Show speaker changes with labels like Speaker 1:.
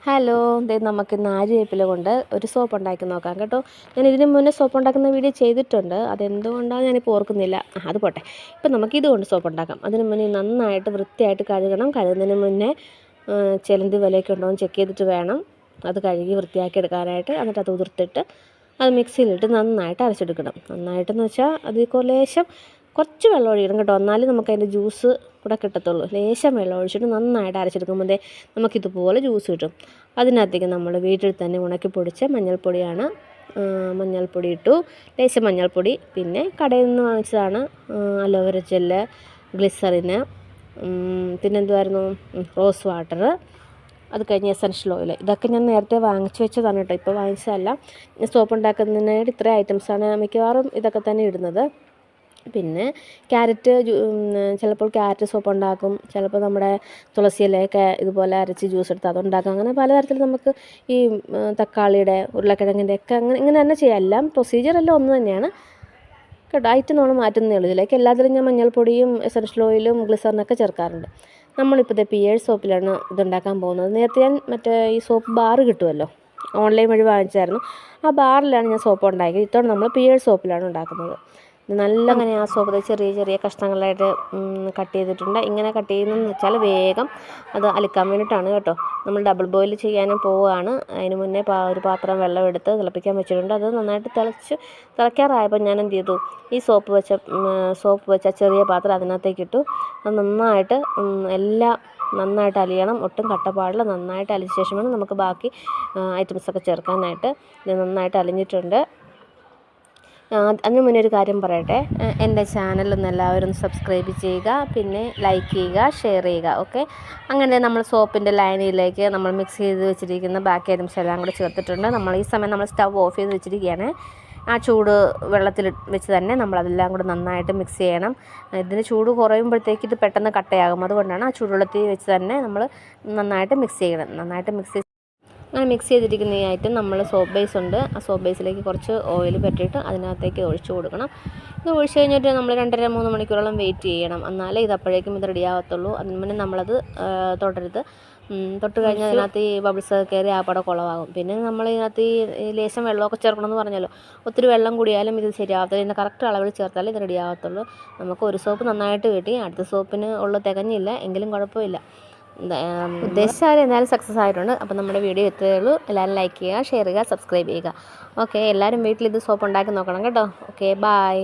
Speaker 1: Hello, ദേ നമുക്കിന്ന് ആര്യവേപ്പില കൊണ്ട് ഒരു സോപ്പ് ഉണ്ടാക്കി നോക്കാം കേട്ടോ. ഞാൻ ഇതിന് മുന്നേ സോപ്പ് ഉണ്ടാക്കുന്ന വീഡിയോ ചെയ്തിട്ടുണ്ട്. അതെന്തുകൊണ്ടാണ് ഞാനിപ്പോൾ ഓർക്കുന്നില്ല. അത് പോട്ടെ. ഇപ്പം നമുക്ക് ഇതുകൊണ്ട് സോപ്പ് ഉണ്ടാക്കാം. അതിന് മുന്നേ നന്നായിട്ട് വൃത്തിയായിട്ട് കഴുകണം. കഴുകുന്നതിന് മുന്നേ ചിലന്തി വലയൊക്കെ ഉണ്ടോ എന്ന് ചെക്ക് ചെയ്തിട്ട് വേണം അത് കഴുകി വൃത്തിയാക്കി എടുക്കാനായിട്ട്. എന്നിട്ട് അത് ഉതിർത്തിട്ട് അത് മിക്സിയിലിട്ട് നന്നായിട്ട് അരച്ചെടുക്കണം. നന്നായിട്ടെന്ന് വെച്ചാൽ അത് കുറച്ച് വെള്ളം ഒഴിക്കണം കേട്ടോ. എന്നാലും നമുക്ക് അതിൻ്റെ ജ്യൂസ് കൂടെ കിട്ടത്തുള്ളൂ. ലേശം വെള്ളം ഒഴിച്ചിട്ട് നന്നായിട്ട് അരച്ചെടുക്കുമ്പോൾ നമുക്കിതുപോലെ ജ്യൂസ് കിട്ടും. അതിനകത്തേക്ക് നമ്മൾ വീട്ടിൽ തന്നെ ഉണക്കി പൊടിച്ച മഞ്ഞൾപ്പൊടിയാണ്. മഞ്ഞൾപ്പൊടി ഇട്ടു, ലേശം മഞ്ഞൾപ്പൊടി, പിന്നെ കടയിൽ നിന്ന് വാങ്ങിച്ചതാണ് അലോവേര ജെല്ല്, ഗ്ലിസറിന്, പിന്നെന്തുമായിരുന്നു, റോസ് വാട്ടർ, അത് കഴിഞ്ഞ് എസൻഷ്യൽ ഓയിൽ. ഇതൊക്കെ ഞാൻ നേരത്തെ വാങ്ങിച്ചു വെച്ചതാണ് കേട്ടോ, ഇപ്പോൾ വാങ്ങിച്ചതല്ല. സോപ്പ് ഉണ്ടാക്കുന്നതിനായിട്ട് ഇത്രയും ഐറ്റംസാണ് മിക്കവാറും ഇതൊക്കെ തന്നെ ഇടുന്നത്. പിന്നെ ക്യാരറ്റ്, ചിലപ്പോൾ ക്യാരറ്റ് സോപ്പ് ഉണ്ടാക്കും, ചിലപ്പോൾ നമ്മുടെ തുളസി ഇലയൊക്കെ ഇതുപോലെ അരച്ച് ജ്യൂസ് എടുത്ത് അതുണ്ടാക്കും. അങ്ങനെ പലതരത്തിൽ നമുക്ക് ഈ തക്കാളിയുടെ, ഉരുളക്കിഴങ്ങിൻ്റെ ഒക്കെ ഇങ്ങനെ തന്നെ ചെയ്യാം. എല്ലാം പ്രൊസീജിയർ എല്ലാം ഒന്ന് തന്നെയാണ് കേട്ടോ. ഐറ്റം നമ്മൾ മാറ്റുന്നേ ഉള്ളൂ. ഇതിലേക്ക് എല്ലാത്തിലും ഞാൻ മഞ്ഞൾപ്പൊടിയും എസൻഷ്യൽ ഓയിലും ഗ്ലിസറിനൊക്കെ ചേർക്കാറുണ്ട്. നമ്മളിപ്പോൾ പിയേഴ്സ് സോപ്പിലാണ് ഇതുണ്ടാക്കാൻ പോകുന്നത്. നേരത്തെ ഞാൻ ഈ സോപ്പ് ബാർ കിട്ടുമല്ലോ, ഓൺലൈൻ വഴി വാങ്ങിച്ചായിരുന്നു. ആ ബാറിലാണ് ഞാൻ സോപ്പ് ഉണ്ടാക്കിയത്. ഇത്തവണ നമ്മൾ പിയേഴ്സ് സോപ്പിലാണ് ഉണ്ടാക്കുന്നത്. അങ്ങനെ ആ സോപ്പ് ചെറിയ ചെറിയ കഷ്ണങ്ങളായിട്ട് കട്ട് ചെയ്തിട്ടുണ്ട്. ഇങ്ങനെ കട്ട് ചെയ്യുന്നതെന്ന് വെച്ചാൽ വേഗം അത് അലിക്കാൻ വേണ്ടിയിട്ടാണ് കേട്ടോ. നമ്മൾ ഡബിൾ ബോയിൽ ചെയ്യാനും പോവുകയാണ്. അതിന് മുന്നേ ഒരു പാത്രം വെള്ളം എടുത്ത് തിളപ്പിക്കാൻ വെച്ചിട്ടുണ്ട്. അത് നന്നായിട്ട് തിളയ്ക്കാറായപ്പോൾ ഞാൻ എന്ത് ചെയ്തു, ഈ സോപ്പ് വെച്ച ചെറിയ പാത്രം അതിനകത്തേക്ക് ഇട്ടു. അത് നന്നായിട്ട് എല്ലാം നന്നായിട്ട് അലിയണം, ഒട്ടും കട്ടപ്പാടില്ല. നന്നായിട്ട് അലിച്ച ശേഷമാണ് നമുക്ക് ബാക്കി ഐറ്റംസൊക്കെ ചേർക്കാനായിട്ട്. ഇത് നന്നായിട്ട് അലിഞ്ഞിട്ടുണ്ട്. അതിന് മുന്നേ ഒരു കാര്യം പറയട്ടെ, എൻ്റെ ചാനലൊന്ന് എല്ലാവരും സബ്സ്ക്രൈബ് ചെയ്യുക, പിന്നെ ലൈക്ക് ചെയ്യുക, ഷെയർ ചെയ്യുക. ഓക്കെ, അങ്ങനെ നമ്മൾ സോപ്പിൻ്റെ ലൈനിലേക്ക് നമ്മൾ മിക്സ് ചെയ്ത് വെച്ചിരിക്കുന്ന ബാക്കി ഐറ്റംസ് എല്ലാം കൂടെ ചേർത്തിട്ടുണ്ട്. ഈ സമയം നമ്മൾ സ്റ്റവ് ഓഫ് ചെയ്ത് വെച്ചിരിക്കുകയാണ്. ആ ചൂട് വെള്ളത്തിൽ വെച്ച് തന്നെ നമ്മളതെല്ലാം കൂടെ നന്നായിട്ട് മിക്സ് ചെയ്യണം. ഇതിന് ചൂട് കുറയുമ്പോഴത്തേക്ക് ഇത് പെട്ടെന്ന് കട്ടയാകും. അതുകൊണ്ടാണ് ആ ചൂടുവെള്ളത്തിൽ വെച്ച് തന്നെ നമ്മൾ നന്നായിട്ട് മിക്സ് ചെയ്യണം. അങ്ങനെ മിക്സ് ചെയ്തിരിക്കുന്ന ഈ ഐറ്റം നമ്മൾ സോപ്പ് ബേസ് ഉണ്ട്, ആ സോപ്പ് ബേസിലേക്ക് കുറച്ച് ഓയിൽ പറ്റിയിട്ട് അതിനകത്തേക്ക് ഒഴിച്ചു കൊടുക്കണം. ഇത് ഒഴിച്ച് കഴിഞ്ഞിട്ട് നമ്മൾ 2.5-3 മണിക്കൂറോളം വെയിറ്റ് ചെയ്യണം. എന്നാലേ അപ്പോഴേക്കും ഇത് റെഡിയാകത്തുള്ളൂ. അതിന് മുന്നേ നമ്മളത് തൊട്ട് കഴിഞ്ഞാൽ അതിനകത്ത് ഈ ബബിൾസ് കയറി ആപ്പടെ കുളമാകും. പിന്നെ നമ്മൾ ഇതിനകത്ത് ഈ ലേശം വെള്ളമൊക്കെ ചേർക്കണമെന്ന് പറഞ്ഞല്ലോ. ഒത്തിരി വെള്ളം കൂടിയാലും ഇത് ശരിയാകത്തില്ല. ഇതിൻ്റെ കറക്റ്റ് അളവിൽ ചേർത്താലേ ഇത് റെഡിയാകത്തുള്ളൂ. നമുക്ക് ഒരു സോപ്പ് നന്നായിട്ട് കിട്ടി, അടുത്ത സോപ്പിന് തികഞ്ഞില്ല, എങ്കിലും കുഴപ്പമില്ല. ഉദ്ദേശിച്ചാൽ എന്തായാലും സക്സസ് ആയിട്ടുണ്ട്. അപ്പോൾ നമ്മുടെ വീഡിയോ എത്രയേ ഉള്ളൂ. എല്ലാവരും ലൈക്ക് ചെയ്യുക, ഷെയർ ചെയ്യുക, സബ്സ്ക്രൈബ് ചെയ്യുക. ഓക്കെ, എല്ലാവരും വീട്ടിൽ ഇത് സോപ്പ് ഉണ്ടാക്കി നോക്കണം കേട്ടോ. Okay, by.